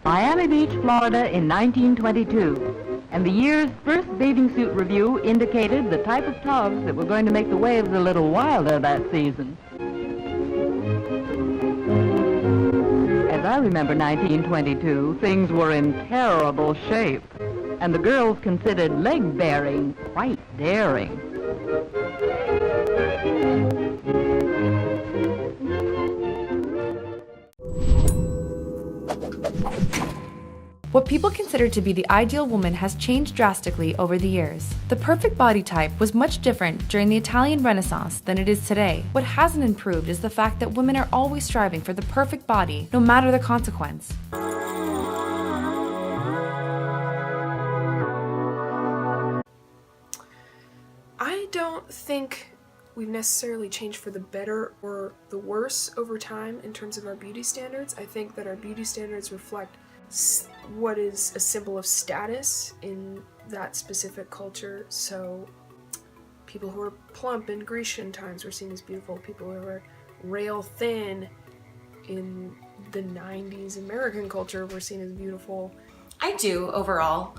Miami Beach, Florida in 1922, and the year's first bathing suit review indicated the type of togs that were going to make the waves a little wilder that season. As I remember 1922, things were in terrible shape, and the girls considered leg-baring quite daring. What people consider to be the ideal woman has changed drastically over the years. The perfect body type was much different during the Italian Renaissance than it is today. What hasn't improved is the fact that women are always striving for the perfect body, no matter the consequence. I don't think we've necessarily changed for the better or the worse over time in terms of our beauty standards. I think that our beauty standards reflect what is a symbol of status in that specific culture. So people who are plump in Grecian times were seen as beautiful. People who were rail thin in the 90s American culture were seen as beautiful. I do overall.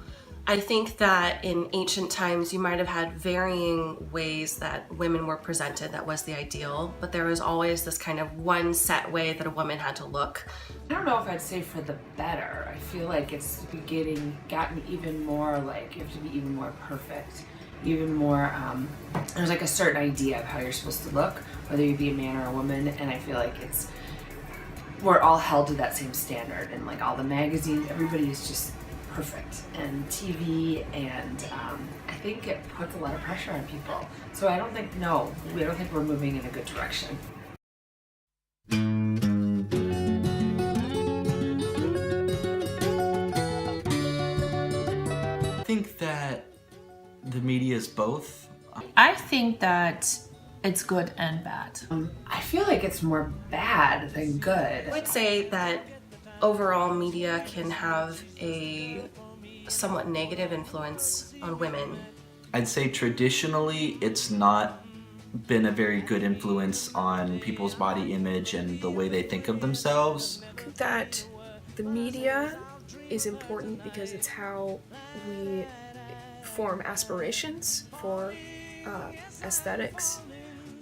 I think that in ancient times you might have had varying ways that women were presented that was the ideal, but there was always this kind of one set way that a woman had to look. I don't know if I'd say for the better. I feel like it's gotten even more like you have to be even more perfect, even more, there's like a certain idea of how you're supposed to look, whether you be a man or a woman, and I feel like we're all held to that same standard, and like all the magazines, everybody is just perfect, and TV, and I think it puts a lot of pressure on people. So I don't think we're moving in a good direction. I think that the media is both. I think that it's good and bad. I feel like it's more bad than good. I would say that overall media can have a somewhat negative influence on women. I'd say traditionally it's not been a very good influence on people's body image and the way they think of themselves. That the media is important because it's how we form aspirations for aesthetics.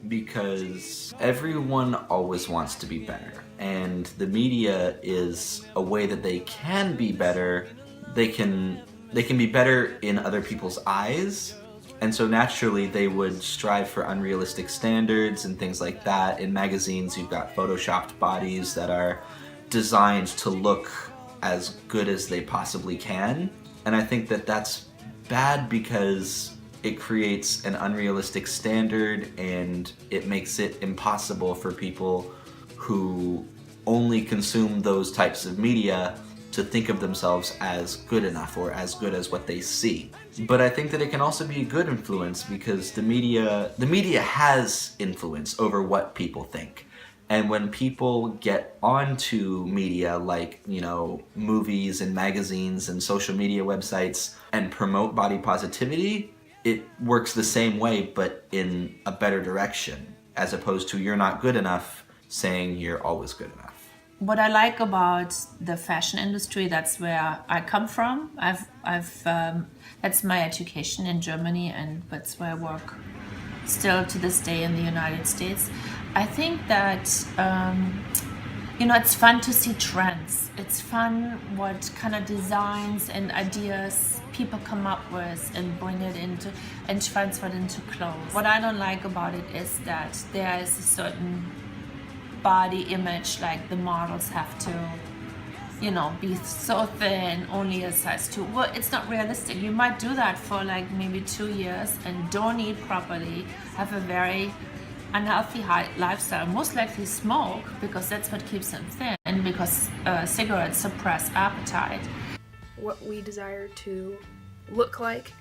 Because everyone always wants to be better, and the media is a way that they can be better. They can be better in other people's eyes, and so naturally they would strive for unrealistic standards and things like that. In magazines you've got photoshopped bodies that are designed to look as good as they possibly can, and I think that that's bad because it creates an unrealistic standard and it makes it impossible for people who only consume those types of media to think of themselves as good enough or as good as what they see. But I think that it can also be a good influence because the media has influence over what people think. And when people get onto media like, movies and magazines and social media websites and promote body positivity, it works the same way but in a better direction, as opposed to you're not good enough saying you're always good enough. What I like about the fashion industry, that's where I come from. That's my education in Germany, and that's where I work still to this day in the United States. I think that it's fun to see trends. It's fun what kind of designs and ideas people come up with and bring it into and transfer it into clothes. What I don't like about it is that there is a certain body image, like the models have to, be so thin, only a size 2. Well, it's not realistic. You might do that for like maybe 2 years and don't eat properly, have a very unhealthy lifestyle, most likely smoke because that's what keeps them thin, and because cigarettes suppress appetite. What we desire to look like,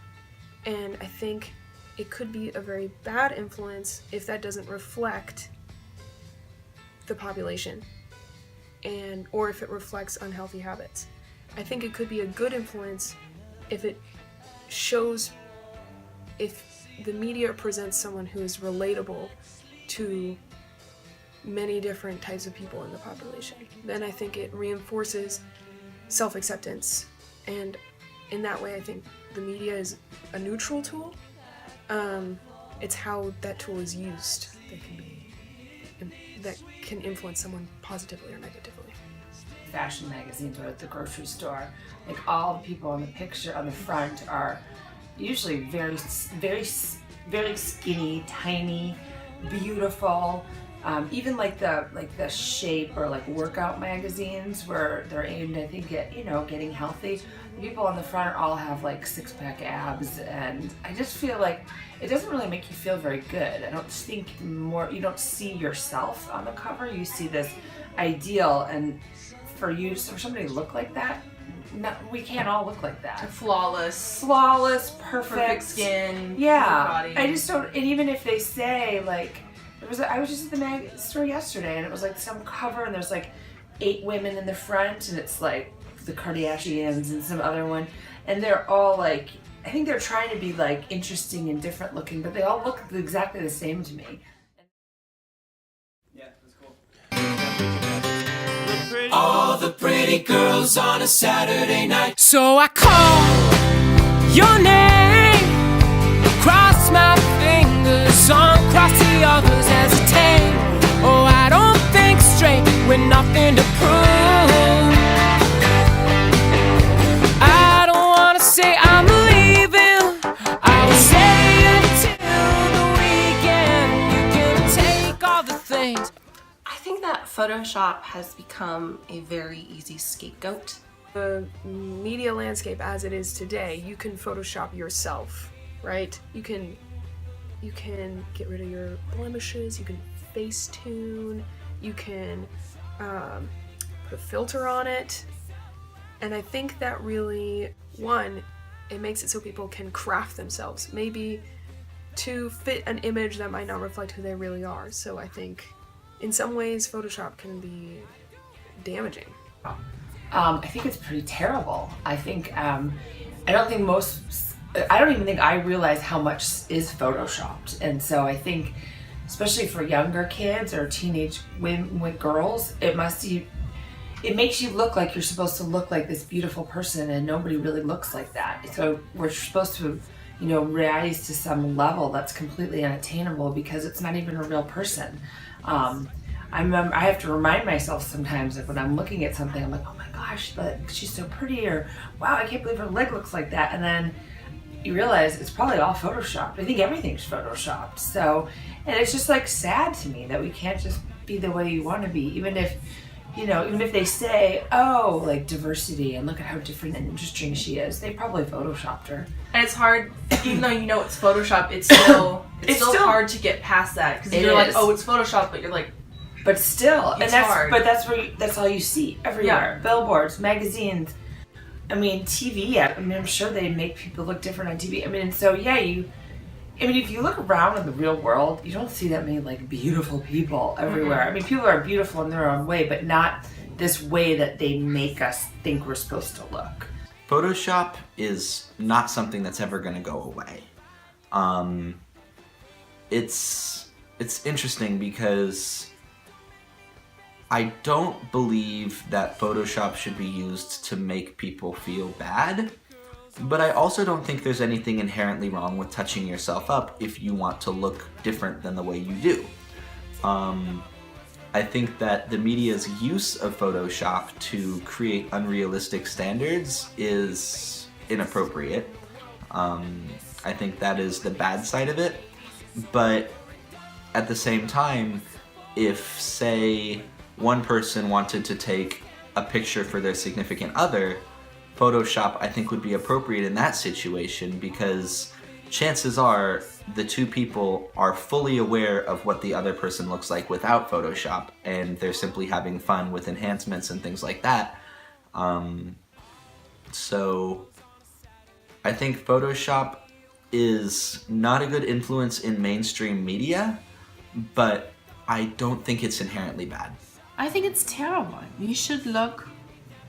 and I think it could be a very bad influence if that doesn't reflect the population or if it reflects unhealthy habits. I think it could be a good influence if it shows, if the media presents someone who is relatable to many different types of people in the population. Then I think it reinforces self-acceptance. And in that way, I think the media is a neutral tool. It's how that tool is used that can influence someone positively or negatively. Fashion magazines or at the grocery store, like all the people on the picture on the front are usually very, very, very skinny, tiny, beautiful. Even like the shape or like workout magazines where they're aimed, I think, at getting healthy. The people on the front all have like six-pack abs, and I just feel like it doesn't really make you feel very good. I don't think you don't see yourself on the cover. You see this ideal, and for somebody to look like that, we can't all look like that. Flawless, perfect skin. Yeah, body. I just don't. And even if they say like. I was just at the store yesterday, and it was like some cover, and there's like 8 women in the front, and it's like the Kardashians and some other one, and they're all like, I think they're trying to be like interesting and different looking, but they all look exactly the same to me. Yeah, that's cool. All the pretty girls on a Saturday night. So I call your name, cross my fingers, uncross the others, hesitate. Oh, I don't think straight with nothing to prove. I don't wanna say I'm leaving, I will say until the weekend. You can take all the things. I think that Photoshop has become a very easy scapegoat. The media landscape as it is today, you can Photoshop yourself, right? You can get rid of your blemishes, you can face tune, you can put a filter on it. And I think that really, one, it makes it so people can craft themselves, maybe to fit an image that might not reflect who they really are. So I think in some ways Photoshop can be damaging. I think it's pretty terrible. I think I don't even think I realize how much is photoshopped. And so I think, especially for younger kids or teenage women, girls, it makes you look like you're supposed to look like this beautiful person, and nobody really looks like that. So we're supposed to, rise to some level that's completely unattainable because it's not even a real person. I have to remind myself sometimes, like when I'm looking at something, I'm like, oh my gosh, she's so pretty, or wow, I can't believe her leg looks like that. And then you realize it's probably all photoshopped. I think everything's photoshopped. So, and it's just like sad to me that we can't just be the way you want to be, even if they say, oh, like diversity and look at how different and interesting she is, they probably photoshopped her. And it's hard, even though it's Photoshop, it's still hard to get past that, because you're like, oh, it's Photoshop, but you're like, but still, it's hard. But that's all you see everywhere. Yeah. Billboards, magazines. I mean, TV. I'm sure they make people look different on TV. If you look around in the real world, you don't see that many like beautiful people everywhere. Mm-hmm. I mean, people are beautiful in their own way, but not this way that they make us think we're supposed to look. Photoshop is not something that's ever going to go away. It's interesting because I don't believe that Photoshop should be used to make people feel bad, but I also don't think there's anything inherently wrong with touching yourself up if you want to look different than the way you do. I think that the media's use of Photoshop to create unrealistic standards is inappropriate. I think that is the bad side of it, but at the same time, if, say, one person wanted to take a picture for their significant other, Photoshop, I think, would be appropriate in that situation, because chances are the two people are fully aware of what the other person looks like without Photoshop, and they're simply having fun with enhancements and things like that. So I think Photoshop is not a good influence in mainstream media, but I don't think it's inherently bad. I think it's terrible. You should look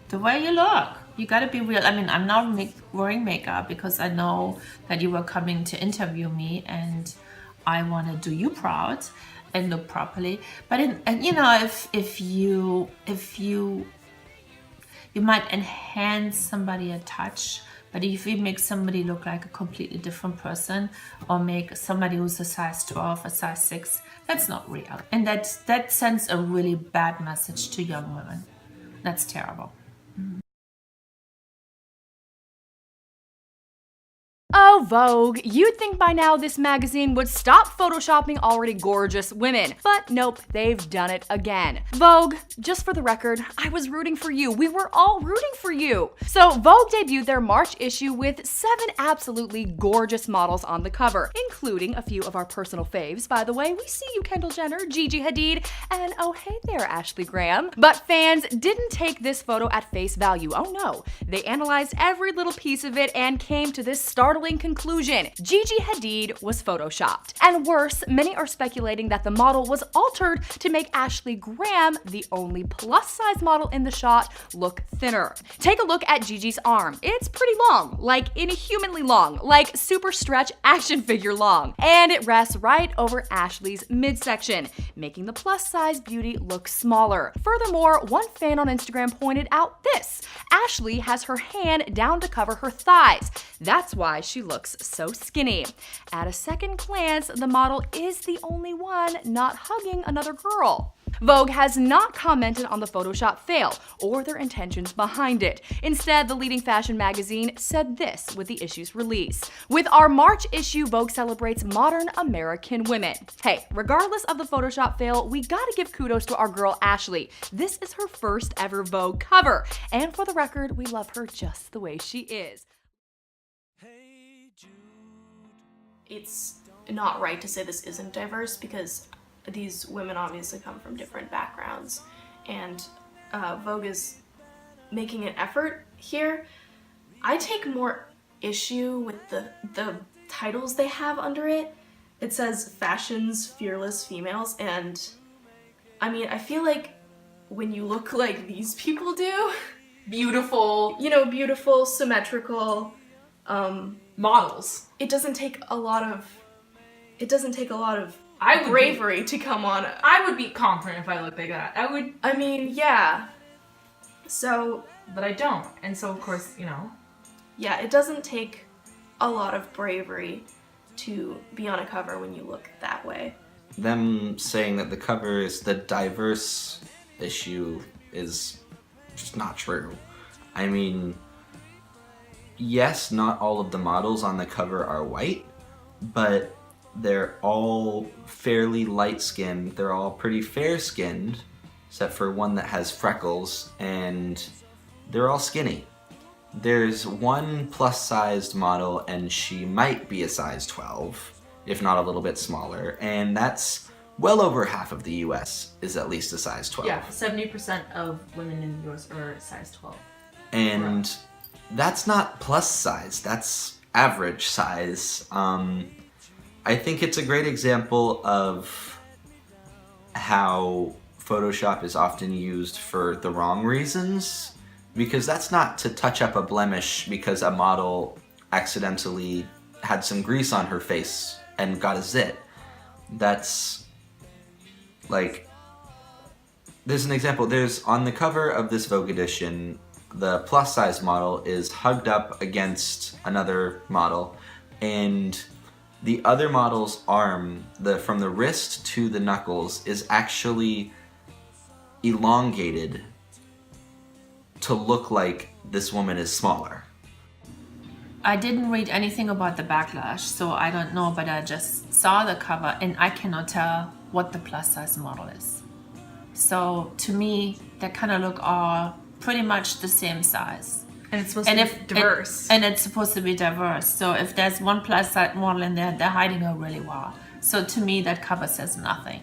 the way you look. You gotta be real. I mean, I'm not wearing makeup because I know that you were coming to interview me, and I want to do you proud and look properly. But if you you might enhance somebody a touch, but if you make somebody look like a completely different person, or make somebody who's a size 12 a size 6, that's not real. And that sends a really bad message to young women. That's terrible. Oh, Vogue, you'd think by now this magazine would stop photoshopping already gorgeous women. But nope, they've done it again. Vogue, just for the record, I was rooting for you. We were all rooting for you. So Vogue debuted their March issue with 7 absolutely gorgeous models on the cover, including a few of our personal faves. By the way, we see you, Kendall Jenner, Gigi Hadid, and oh hey there, Ashley Graham. But fans didn't take this photo at face value. Oh no, they analyzed every little piece of it and came to this startling conclusion: Gigi Hadid was photoshopped. And worse, many are speculating that the model was altered to make Ashley Graham, the only plus-size model in the shot, look thinner. Take a look at Gigi's arm. It's pretty long, like inhumanly long, like super stretch action figure long. And it rests right over Ashley's midsection, making the plus-size beauty look smaller. Furthermore, one fan on Instagram pointed out this: Ashley has her hand down to cover her thighs. That's why she looks so skinny. At a second glance, the model is the only one not hugging another girl. Vogue has not commented on the Photoshop fail or their intentions behind it. Instead, the leading fashion magazine said this with the issue's release: with our March issue, Vogue celebrates modern American women. Hey, regardless of the Photoshop fail, we gotta give kudos to our girl Ashley. This is her first ever Vogue cover, and for the record, we love her just the way she is. It's not right to say this isn't diverse, because these women obviously come from different backgrounds, and Vogue is making an effort here. I take more issue with the titles they have under it. It says Fashion's Fearless Females, and I mean, I feel like when you look like these people do, beautiful, beautiful, symmetrical, models. It doesn't take a lot of bravery to come on. I would be confident if I looked like that. I mean, yeah. So, but I don't, and so of course, yeah, it doesn't take a lot of bravery to be on a cover when you look that way. Them saying that the cover is the diverse issue is just not true. I mean, yes, not all of the models on the cover are white, but they're all fairly light-skinned. They're all pretty fair-skinned, except for one that has freckles, and they're all skinny. There's one plus-sized model, and she might be a size 12, if not a little bit smaller, and that's well over half of the US is at least a size 12. Yeah, 70% of women in the US are size 12. And that's not plus size, that's average size. I think it's a great example of how Photoshop is often used for the wrong reasons, because that's not to touch up a blemish because a model accidentally had some grease on her face and got a zit. That's like, there's an example. There's on the cover of this Vogue edition, the plus size model is hugged up against another model, and the other model's arm, from the wrist to the knuckles, is actually elongated to look like this woman is smaller. I didn't read anything about the backlash, so I don't know, but I just saw the cover and I cannot tell what the plus size model is. So to me, they kind of look all pretty much the same size. And it's supposed to be diverse. And it's supposed to be diverse. So if there's one plus size model in there, they're hiding her really well. So to me, that cover says nothing.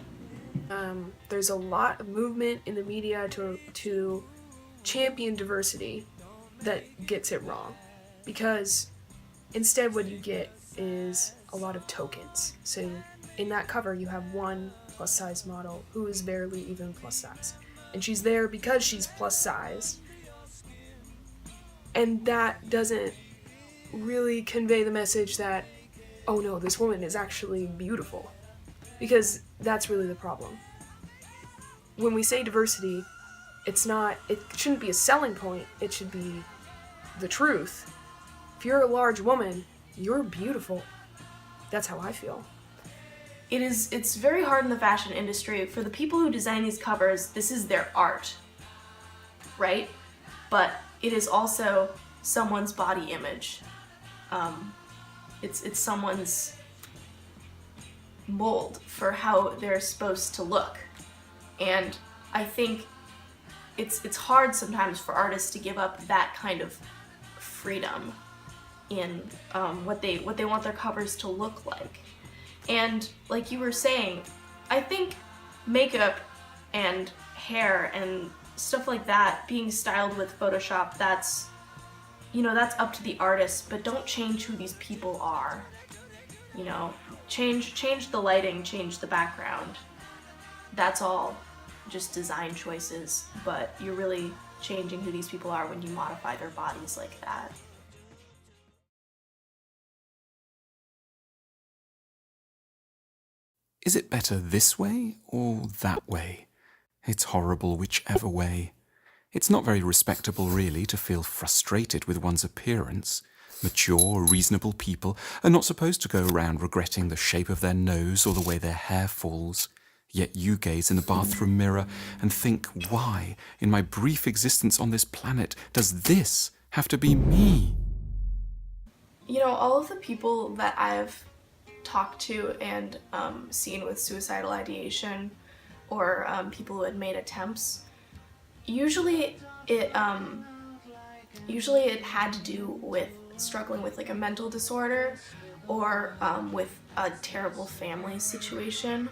There's a lot of movement in the media to champion diversity that gets it wrong. Because instead what you get is a lot of tokens. So in that cover you have one plus size model who is barely even plus size. And she's there because she's plus size. And that doesn't really convey the message that, oh no, this woman is actually beautiful. Because that's really the problem. When we say diversity, it shouldn't be a selling point. It should be the truth. If you're a large woman, you're beautiful. That's how I feel. It's very hard in the fashion industry. For the people who design these covers, this is their art, right? But it is also someone's body image. It's someone's mold for how they're supposed to look. And I think it's hard sometimes for artists to give up that kind of freedom in what they want their covers to look like. And like you were saying, I think makeup and hair and stuff like that being styled with Photoshop, that's up to the artist, but don't change who these people are. Change the lighting, change the background. That's all just design choices, but you're really changing who these people are when you modify their bodies like that. Is it better this way or that way? It's horrible whichever way. It's not very respectable, really, to feel frustrated with one's appearance. Mature, reasonable people are not supposed to go around regretting the shape of their nose or the way their hair falls. Yet you gaze in the bathroom mirror and think, why, in my brief existence on this planet, does this have to be me? All of the people that I've talked to and seen with suicidal ideation or people who had made attempts, usually it had to do with struggling with like a mental disorder or with a terrible family situation.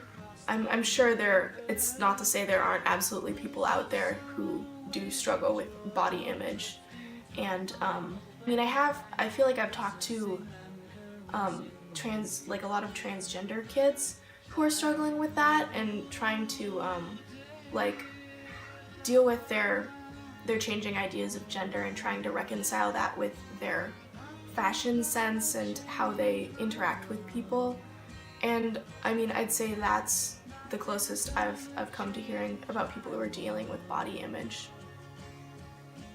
I'm sure it's not to say there aren't absolutely people out there who do struggle with body image. And I feel like I've talked to a lot of transgender kids who are struggling with that and trying to deal with their changing ideas of gender and trying to reconcile that with their fashion sense and how they interact with people. And I'd say that's the closest I've come to hearing about people who are dealing with body image.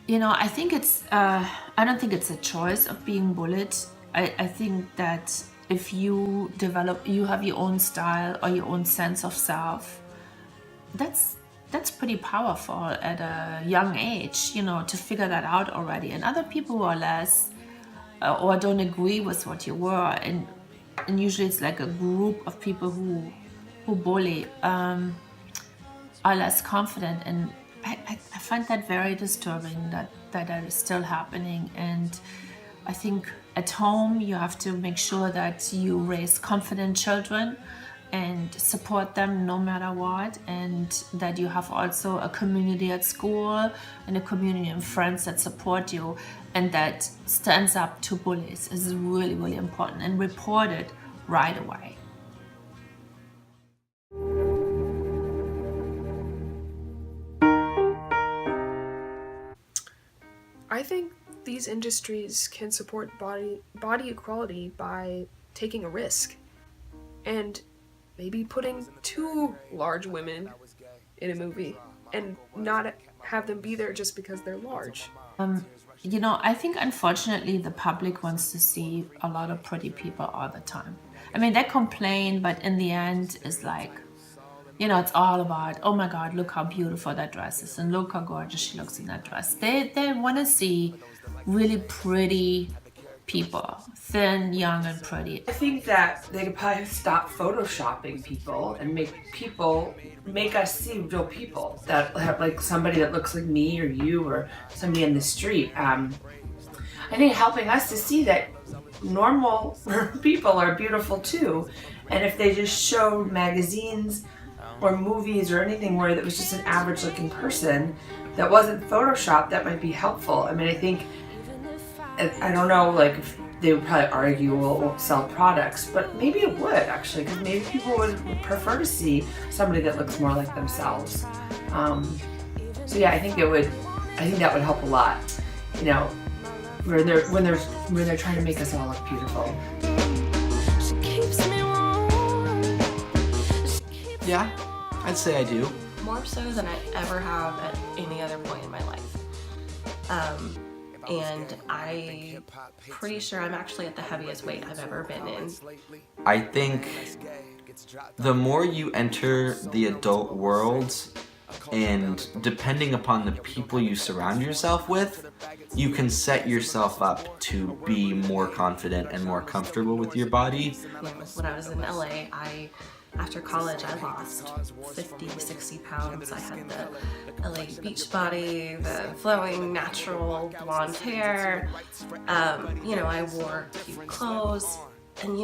I think I don't think it's a choice of being bullied. I think that if you have your own style or your own sense of self, that's pretty powerful at a young age, to figure that out already. And other people who are less or don't agree with what you were, and usually it's like a group of people who bully are less confident, and I find that very disturbing that is still happening. And I think at home you have to make sure that you raise confident children and support them no matter what, and that you have also a community at school and a community of friends that support you and that stands up to bullies is really, really important, and report it right away. I think these industries can support body equality by taking a risk and maybe putting 2 large women in a movie and not have them be there just because they're large. I think unfortunately the public wants to see a lot of pretty people all the time. They complain, but in the end it's like, it's all about, oh my God, look how beautiful that dress is and look how gorgeous she looks in that dress. They want to see really pretty people, thin, young, and pretty. I think that they could probably stop photoshopping people and make us see real people that have like somebody that looks like me or you or somebody in the street. I think helping us to see that normal people are beautiful too. And if they just showed magazines or movies or anything where that was just an average looking person that wasn't photoshopped, that might be helpful. I think, I don't know, like if they would probably argue it won't sell products, but maybe it would actually, because maybe people would prefer to see somebody that looks more like themselves. So yeah, I think that would help a lot, when they're trying to make us all look beautiful. Yeah, I'd say I do. more so than I ever have at any other point in my life. And I'm pretty sure I'm actually at the heaviest weight I've ever been in. I think the more you enter the adult world, and depending upon the people you surround yourself with, you can set yourself up to be more confident and more comfortable with your body. When I was in LA, after college, I lost 50, 60 pounds. I had the LA beach body, the flowing, natural blonde hair. I wore cute clothes. And,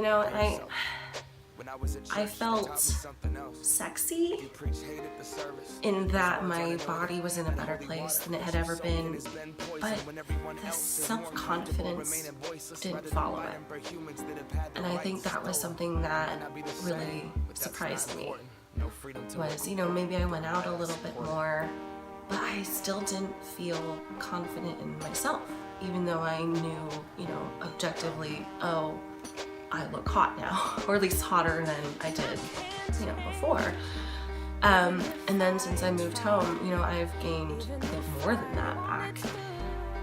I felt sexy in that my body was in a better place than it had ever been, but the self-confidence didn't follow it. And I think that was something that really surprised me. Was, maybe I went out a little bit more, but I still didn't feel confident in myself, even though I knew, objectively, oh, I look hot now, or at least hotter than I did, before. And then since I moved home, I've gained a bit more than that back.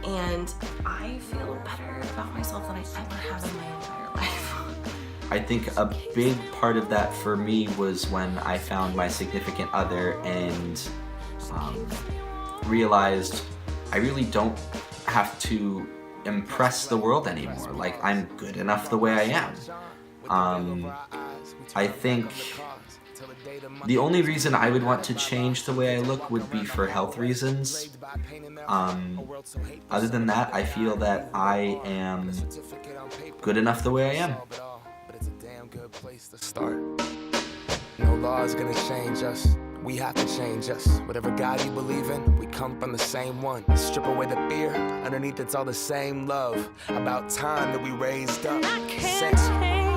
And I feel better about myself than I ever have in my entire life. I think a big part of that for me was when I found my significant other and realized I really don't have to impress the world anymore. Like, I'm good enough the way I am. I think the only reason I would want to change the way I look would be for health reasons. Other than that, I feel that I am good enough the way I am. No law is gonna change us. We have to change us. Whatever God you believe in, we come from the same one. Strip away the fear, underneath it's all the same love. About time that we raised up. I can't change